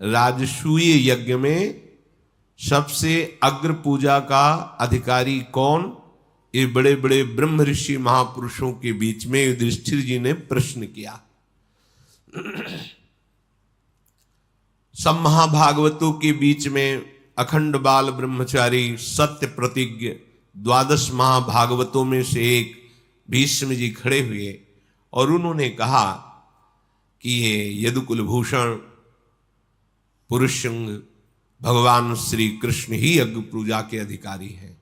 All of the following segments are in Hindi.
राजसूय यज्ञ में सबसे अग्र पूजा का अधिकारी कौन? ये बड़े बड़े ब्रह्म ऋषि महापुरुषों के बीच में युधिष्ठिर जी ने प्रश्न किया। सब महाभागवतों के बीच में अखंड बाल ब्रह्मचारी सत्य प्रतिज्ञ 12 महाभागवतों में से एक भीष्म जी खड़े हुए और उन्होंने कहा कि ये यदुकुल भूषण पुरुषंग भगवान श्री कृष्ण ही यज्ञ पूजा के अधिकारी हैं।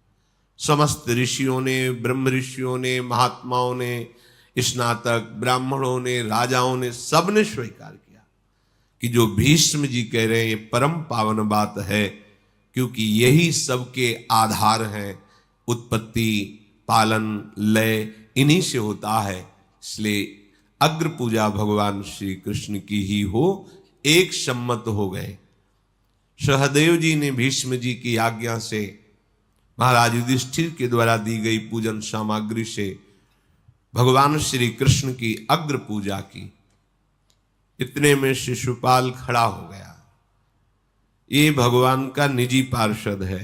समस्त ऋषियों ने, ब्रह्म ऋषियों ने, महात्माओं ने, स्नातक ब्राह्मणों ने, राजाओं ने, सबने स्वीकार किया कि जो भीष्म जी कह रहे हैं ये परम पावन बात है, क्योंकि यही सबके आधार हैं। उत्पत्ति, पालन, लय इन्हीं से होता है। इसलिए अग्र पूजा भगवान श्री कृष्ण की ही हो, एक सम्मत हो गए। सहदेव जी ने भीष्म जी की आज्ञा से महाराज युधिष्ठिर के द्वारा दी गई पूजन सामग्री से भगवान श्री कृष्ण की अग्र पूजा की। इतने में शिशुपाल खड़ा हो गया। ये भगवान का निजी पार्षद है।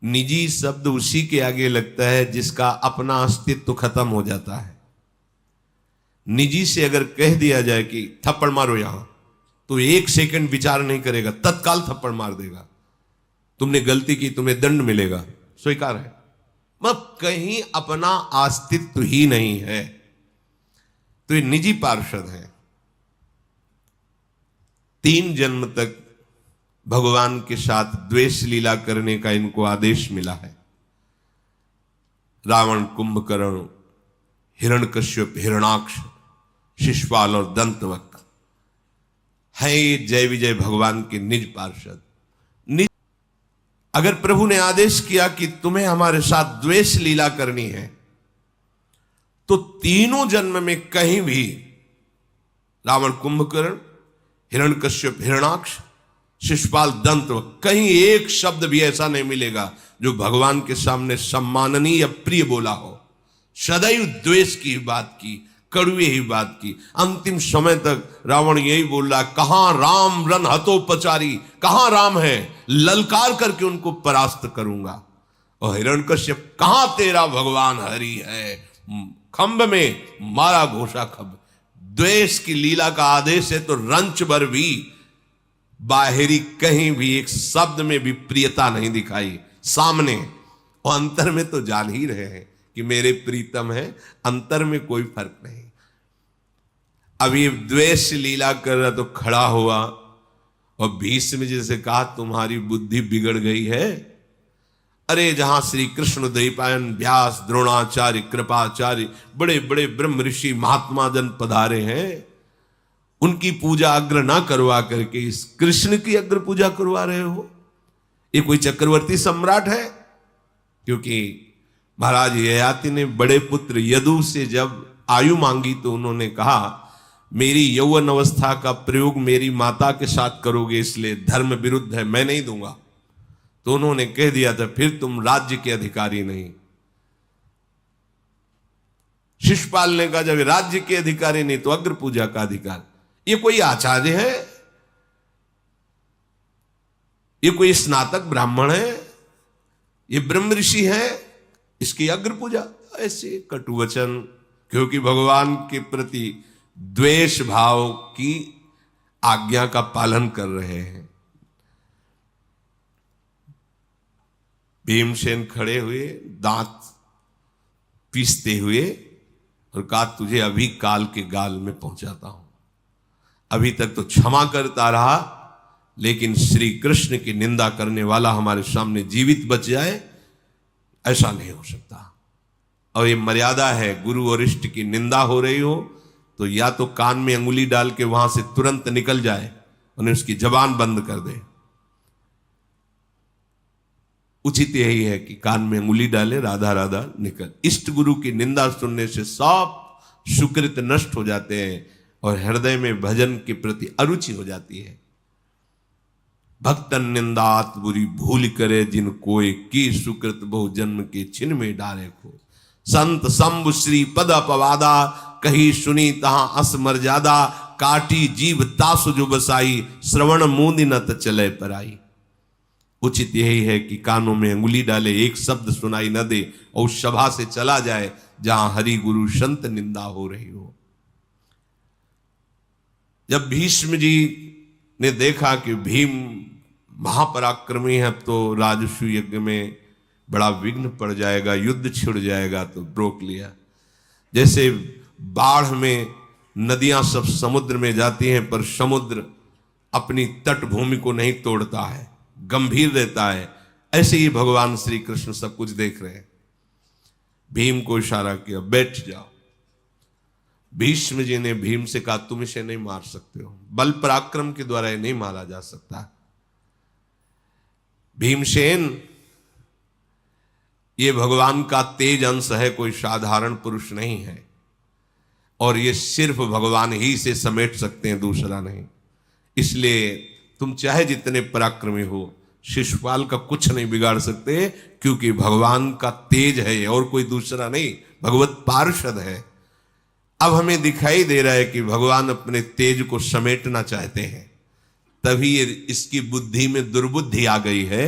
निजी शब्द उसी के आगे लगता है जिसका अपना अस्तित्व खत्म हो जाता है। निजी से अगर कह दिया जाए कि थप्पड़ मारो यहां, तो 1 सेकंड विचार नहीं करेगा, तत्काल थप्पड़ मार देगा। तुमने गलती की, तुम्हें दंड मिलेगा, स्वीकार है। मतलब कहीं अपना अस्तित्व ही नहीं है, तो ये निजी पार्षद है। 3 जन्म तक भगवान के साथ द्वेष लीला करने का इनको आदेश मिला है। रावण, कुंभकर्ण, हिरण्यकश्यप, हिरणाक्ष, शिशुपाल और दंतवक्र है ये जय विजय भगवान के निज पार्षद। अगर प्रभु ने आदेश किया कि तुम्हें हमारे साथ द्वेष लीला करनी है, तो तीनों जन्म में कहीं भी रावण, कुंभकर्ण, हिरण्यकश्यप, हिरणाक्ष, शिशुपाल, दंतवक्र, कहीं एक शब्द भी ऐसा नहीं मिलेगा जो भगवान के सामने सम्माननीय या प्रिय बोला हो। सदैव द्वेष की बात की, कड़वी ही बात की। अंतिम समय तक रावण यही बोल रहा है, कहां राम रन हतोपचारी, कहां राम है, ललकार करके उनको परास्त करूंगा। और हिरण्यकश्यप, कहां तेरा भगवान हरि है, खंभ में मारा घोषा खंभ। द्वेष की लीला का आदेश है, तो रंच भर भी बाहरी कहीं भी एक शब्द में भी प्रियता नहीं दिखाई। सामने और अंतर में तो जान ही रहे हैं कि मेरे प्रीतम है, अंतर में कोई फर्क नहीं। अब ये द्वेष लीला कर रहा तो खड़ा हुआ और भीष्म जी से कहा, तुम्हारी बुद्धि बिगड़ गई है। अरे जहां श्री कृष्ण, द्वैपायन, व्यास, द्रोणाचार्य, कृपाचार्य, बड़े बड़े ब्रह्म ऋषि महात्मा जन पधारे हैं, उनकी पूजा अग्र ना करवा करके इस कृष्ण की अग्र पूजा करवा रहे हो। ये कोई चक्रवर्ती सम्राट है? क्योंकि महाराज ययाति ने बड़े पुत्र यदु से जब आयु मांगी तो उन्होंने कहा, मेरी यौवन अवस्था का प्रयोग मेरी माता के साथ करोगे, इसलिए धर्म विरुद्ध है, मैं नहीं दूंगा। तो उन्होंने कह दिया था, फिर तुम राज्य के अधिकारी नहीं। शिशुपाल ने कहा, जब राज्य के अधिकारी नहीं तो अग्र पूजा का अधिकार। ये कोई आचार्य है? ये कोई स्नातक ब्राह्मण है? ये ब्रह्म ऋषि है? इसकी अग्र पूजा? ऐसे कटुवचन, क्योंकि भगवान के प्रति द्वेष भाव की आज्ञा का पालन कर रहे हैं। भीमसेन खड़े हुए, दांत पीसते हुए, और कहा, तुझे अभी काल के गाल में पहुंचाता हूं। अभी तक तो क्षमा करता रहा, लेकिन श्री कृष्ण की निंदा करने वाला हमारे सामने जीवित बच जाए, ऐसा नहीं हो सकता। और ये मर्यादा है, गुरु वरिष्ठ की निंदा हो रही हो तो या तो कान में अंगुली डाल के वहां से तुरंत निकल जाए, उन्हें उसकी जबान बंद कर दे। उचित यही है कि कान में अंगुली डाले, राधा राधा निकल। इष्ट गुरु की निंदा सुनने से सब सुकृत नष्ट हो जाते हैं और हृदय में भजन के प्रति अरुचि हो जाती है। भक्तन निंदात बुरी भूल करे, जिन कोय की सुकृत बहु जन्म के छिन में डारे को। संत शंभु श्री पद अपवादा, कही सुनी तहां अस मर्यादा। काटी जीव तासु जो बसाई, श्रवण मूंद न त चले पराई। उचित यही है कि कानों में अंगुली डाले, एक शब्द सुनाई न दे और उस सभा से चला जाए जहां हरि गुरु संत निंदा हो रही हो। जब भीष्म जी ने देखा कि भीम महापराक्रमी है, अब तो राजसूय यज्ञ में बड़ा विघ्न पड़ जाएगा, युद्ध छिड़ जाएगा, तो रोक लिया। जैसे बाढ़ में नदियां सब समुद्र में जाती हैं, पर समुद्र अपनी तटभूमि को नहीं तोड़ता है, गंभीर रहता है, ऐसे ही भगवान श्री कृष्ण सब कुछ देख रहे हैं। भीम को इशारा किया, बैठ जाओ। भीष्म जी ने भीम से कहा, तुम इसे नहीं मार सकते हो, बल पराक्रम के द्वारा ये नहीं मारा जा सकता। भीमसेन ये भगवान का तेज अंश है, कोई साधारण पुरुष नहीं है, और ये सिर्फ भगवान ही से समेट सकते हैं, दूसरा नहीं। इसलिए तुम चाहे जितने पराक्रमी हो, शिशुपाल का कुछ नहीं बिगाड़ सकते, क्योंकि भगवान का तेज है और कोई दूसरा नहीं, भगवत पार्षद है। अब हमें दिखाई दे रहा है कि भगवान अपने तेज को समेटना चाहते हैं, तभी ये इसकी बुद्धि में दुर्बुद्धि आ गई है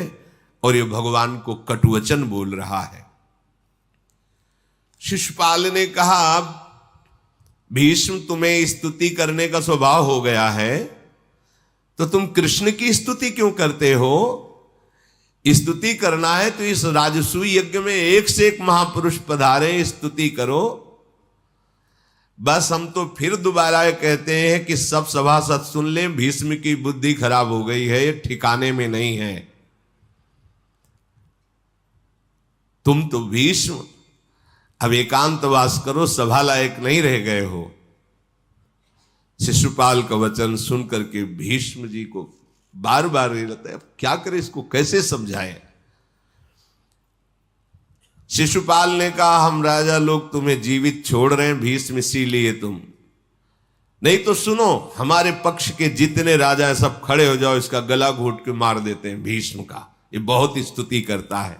और ये भगवान को कटुवचन बोल रहा है। शिशुपाल ने कहा, भीष्म तुम्हें स्तुति करने का स्वभाव हो गया है, तो तुम कृष्ण की स्तुति क्यों करते हो? स्तुति करना है तो इस राजसूय यज्ञ में एक से एक महापुरुष पधारे, स्तुति करो। बस हम तो फिर दोबारा कहते हैं कि सब सभासद सुन लें, भीष्म की बुद्धि खराब हो गई है, ये ठिकाने में नहीं है। तुम तो भीष्म अब एकांतवास करो, सभा लायक नहीं रह गए हो। शिशुपाल का वचन सुन करके भीष्म जी को बार बार ये लगता है, अब क्या करें, इसको कैसे समझाएं। शिशुपाल ने कहा, हम राजा लोग तुम्हें जीवित छोड़ रहे हैं भीष्म, इसीलिए तुम नहीं तो सुनो, हमारे पक्ष के जितने राजा हैं सब खड़े हो जाओ, इसका गला घोट के मार देते हैं भीष्म का, ये बहुत स्तुति करता है।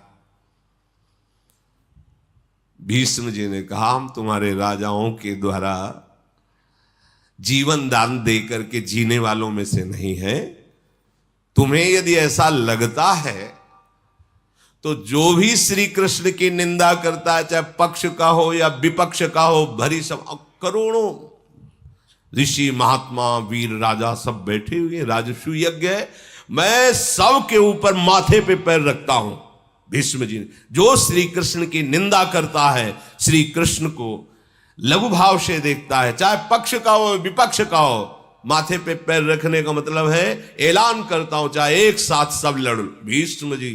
भीष्म जी ने कहा, हम तुम्हारे राजाओं के द्वारा जीवन दान दे करके जीने वालों में से नहीं है। तुम्हें यदि ऐसा लगता है तो जो भी श्री कृष्ण की निंदा करता है, चाहे पक्ष का हो या विपक्ष का हो, भरी सब करोड़ों ऋषि महात्मा वीर राजा सब बैठे हुए, राजसूय यज्ञ है, मैं सब के ऊपर माथे पे पैर रखता हूं। भीष्म जी ने, जो श्री कृष्ण की निंदा करता है, श्री कृष्ण को लघु भाव से देखता है, चाहे पक्ष का हो विपक्ष का हो, माथे पे पैर रखने का मतलब है ऐलान करता हूं, चाहे एक साथ सब लड़। भीष्म जी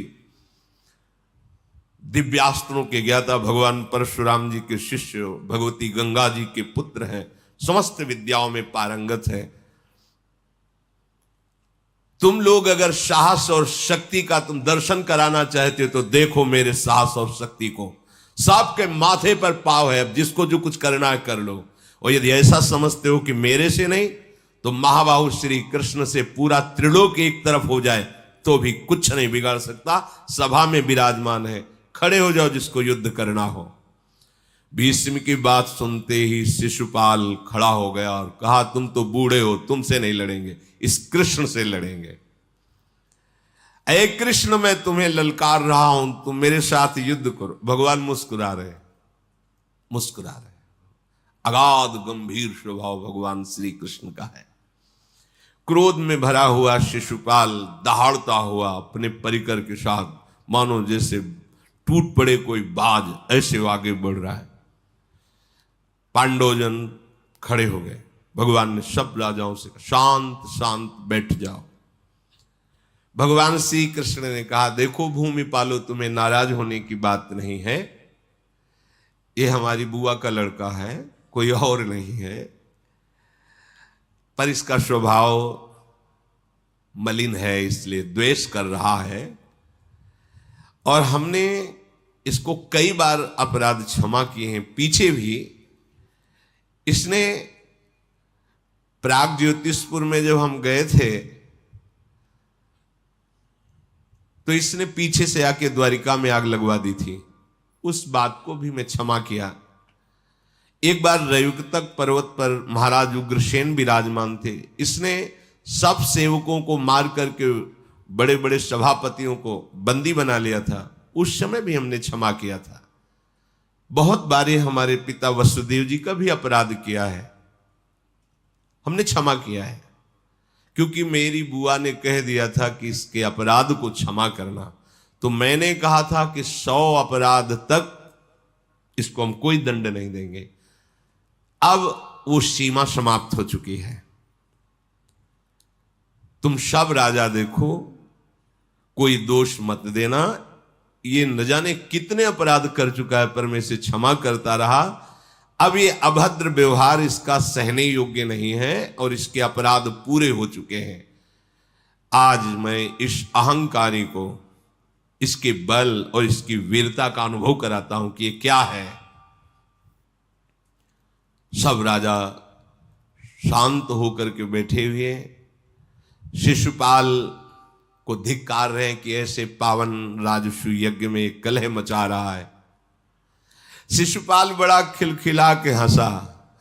दिव्यास्त्रों के ज्ञाता, भगवान परशुराम जी के शिष्य, भगवती गंगा जी के पुत्र हैं, समस्त विद्याओं में पारंगत है। तुम लोग अगर साहस और शक्ति का तुम दर्शन कराना चाहते हो तो देखो मेरे साहस और शक्ति को, सबके माथे पर पाव है, अब जिसको जो कुछ करना है कर लो। और यदि ऐसा समझते हो कि मेरे से नहीं, तो महाबाहु श्री कृष्ण से पूरा त्रिलोक एक तरफ हो जाए तो भी कुछ नहीं बिगाड़ सकता। सभा में विराजमान है, खड़े हो जाओ जिसको युद्ध करना हो। भीष्म की बात सुनते ही शिशुपाल खड़ा हो गया और कहा, तुम तो बूढ़े हो, तुमसे नहीं लड़ेंगे, इस कृष्ण से लड़ेंगे। ऐ कृष्ण, मैं तुम्हें ललकार रहा हूं, तुम मेरे साथ युद्ध करो। भगवान मुस्कुरा रहे, मुस्कुरा रहे। अगाध गंभीर स्वभाव भगवान श्री कृष्ण का है। क्रोध में भरा हुआ शिशुपाल दहाड़ता हुआ अपने परिकर के साथ, मानो जैसे टूट पड़े कोई बाज, ऐसे आगे बढ़ रहा है। पांडवजन खड़े हो गए। भगवान ने सब राजाओं से शांत शांत बैठ जाओ। भगवान श्री कृष्ण ने कहा, देखो भूमि पालो, तुम्हें नाराज होने की बात नहीं है, ये हमारी बुआ का लड़का है, कोई और नहीं है, पर इसका स्वभाव मलिन है, इसलिए द्वेष कर रहा है, और हमने इसको कई बार अपराध क्षमा किए हैं। पीछे भी इसने प्राग ज्योतिषपुर में जब हम गए थे तो इसने पीछे से आके द्वारिका में आग लगवा दी थी, उस बात को भी मैं क्षमा किया। एक बार रयुक्तक पर्वत पर महाराज उग्रसेन विराजमान थे। इसने सब सेवकों को मार करके बड़े बड़े सभापतियों को बंदी बना लिया था। उस समय भी हमने क्षमा किया था। बहुत बारी हमारे पिता वसुदेव जी का भी अपराध किया है, हमने क्षमा किया है, क्योंकि मेरी बुआ ने कह दिया था कि इसके अपराध को क्षमा करना। तो मैंने कहा था कि 100 अपराध तक इसको हम कोई दंड नहीं देंगे। अब वो सीमा समाप्त हो चुकी है। तुम सब राजा देखो, कोई दोष मत देना। ये न जाने कितने अपराध कर चुका है, पर मैं इसे क्षमा करता रहा। अब ये अभद्र व्यवहार इसका सहने योग्य नहीं है और इसके अपराध पूरे हो चुके हैं। आज मैं इस अहंकारी को इसके बल और इसकी वीरता का अनुभव कराता हूं कि ये क्या है। सब राजा शांत होकर के बैठे हुए हैं। शिशुपाल को धिक्कार रहे हैं कि ऐसे पावन राजसु यज्ञ में एक कलह मचा रहा है। शिशुपाल बड़ा खिलखिला के हंसा।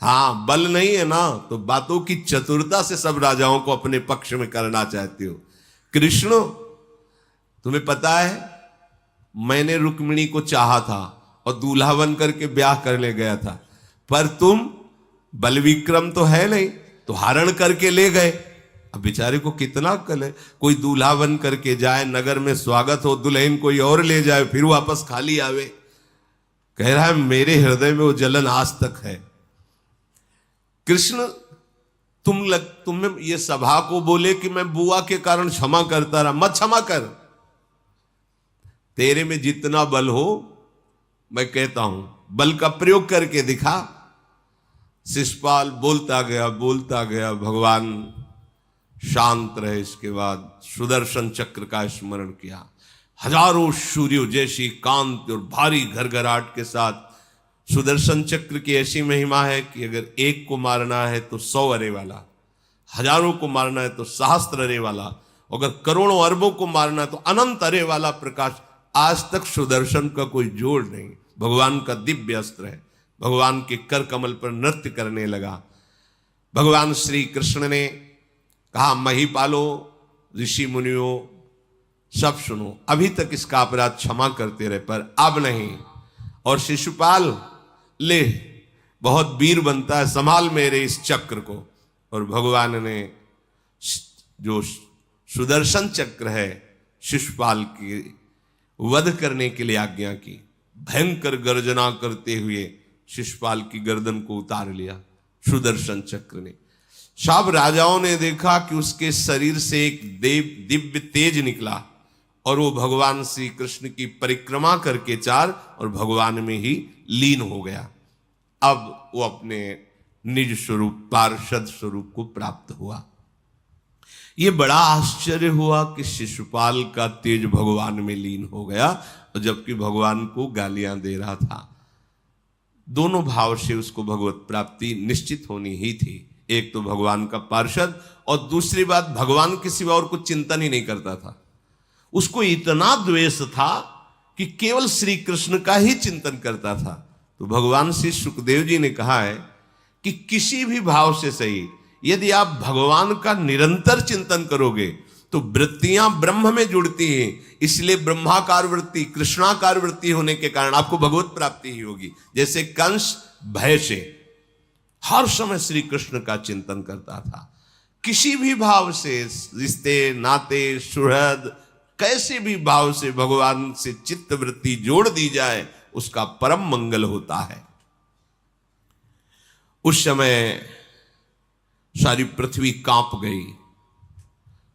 हाँ, बल नहीं है ना तो बातों की चतुरता से सब राजाओं को अपने पक्ष में करना चाहते हो। कृष्ण, तुम्हें पता है मैंने रुक्मिणी को चाहा था और दूल्हा बन करके ब्याह करने गया था, पर तुम बल विक्रम तो है नहीं, तो हरण करके ले गए। अब बेचारे को कितना कल है, कोई दूल्हा बन करके जाए, नगर में स्वागत हो, दुल्हन कोई और ले जाए, फिर वापस खाली आवे। कह रहा है मेरे हृदय में वो जलन आज तक है। कृष्ण, तुम्हें ये सभा को बोले कि मैं बुआ के कारण क्षमा करता रहा, मत क्षमा कर। तेरे में जितना बल हो, मैं कहता हूं बल का प्रयोग करके दिखा। शिशुपाल बोलता गया। भगवान शांत रहे। इसके बाद सुदर्शन चक्र का स्मरण किया। हजारों सूर्यों जैसी कांति और भारी घरघराहट के साथ सुदर्शन चक्र की ऐसी महिमा है कि अगर एक को मारना है तो 100 अरे वाला, हजारों को मारना है तो सहस्त्र अरे वाला, अगर करोड़ों अरबों को मारना है तो अनंत अरे वाला प्रकाश। आज तक सुदर्शन का कोई जोड़ नहीं। भगवान का दिव्य अस्त्र है। भगवान के कर कमल पर नृत्य करने लगा। भगवान श्री कृष्ण ने कहा, महिपालो, ऋषि मुनियों, सब सुनो, अभी तक इसका अपराध क्षमा करते रहे, पर अब नहीं। और शिशुपाल, ले, बहुत वीर बनता है, संभाल मेरे इस चक्र को। और भगवान ने जो सुदर्शन चक्र है शिशुपाल की वध करने के लिए आज्ञा की। भयंकर गर्जना करते हुए शिशुपाल की गर्दन को उतार लिया सुदर्शन चक्र ने। सब राजाओं ने देखा कि उसके शरीर से एक दिव्य तेज निकला और वो भगवान श्री कृष्ण की परिक्रमा करके और भगवान में ही लीन हो गया। अब वो अपने निज स्वरूप, पार्षद स्वरूप को प्राप्त हुआ। ये बड़ा आश्चर्य हुआ कि शिशुपाल का तेज भगवान में लीन हो गया, और जबकि भगवान को गालियां दे रहा था। दोनों भाव से उसको भगवत प्राप्ति निश्चित होनी ही थी। एक तो भगवान का पार्षद, और दूसरी बात भगवान के सिवा और कुछ चिंतन ही नहीं करता था। उसको इतना द्वेष था कि केवल श्री कृष्ण का ही चिंतन करता था। तो भगवान श्री सुखदेव जी ने कहा है कि किसी भी भाव से सही, यदि आप भगवान का निरंतर चिंतन करोगे तो वृत्तियां ब्रह्म में जुड़ती हैं। इसलिए ब्रह्माकार वृत्ति, कृष्णाकार वृत्ति होने के कारण आपको भगवत प्राप्ति ही होगी। जैसे कंस भय से हर समय श्री कृष्ण का चिंतन करता था। किसी भी भाव से, रिश्ते नाते सुहृद, कैसे भी भाव से भगवान से चित्त वृत्ति जोड़ दी जाए, उसका परम मंगल होता है। उस समय सारी पृथ्वी कांप गई।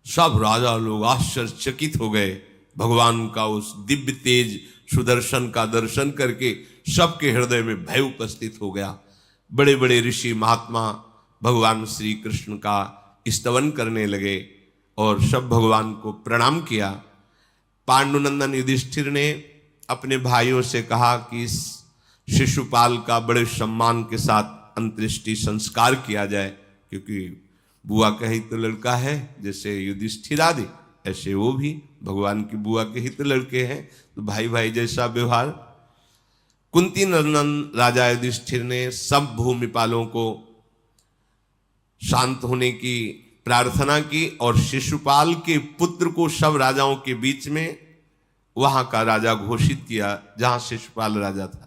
सब राजा लोग आश्चर्यचकित हो गए भगवान का उस दिव्य तेज सुदर्शन का दर्शन करके। सबके हृदय में भय उपस्थित हो गया। बड़े बड़े ऋषि महात्मा भगवान श्री कृष्ण का स्तवन करने लगे और सब भगवान को प्रणाम किया। पांडुनंदन युधिष्ठिर ने अपने भाइयों से कहा कि इस शिशुपाल का बड़े सम्मान के साथ अंत्येष्टि संस्कार किया जाए, क्योंकि बुआ का ही तो लड़का है। जैसे युधिष्ठिर आदि, ऐसे वो भी भगवान की बुआ के ही तो लड़के हैं, तो भाई भाई जैसा व्यवहार। कुंती नंदन राजा युधिष्ठिर ने सब भूमिपालों को शांत होने की प्रार्थना की और शिशुपाल के पुत्र को सब राजाओं के बीच में वहां का राजा घोषित किया जहां शिशुपाल राजा था।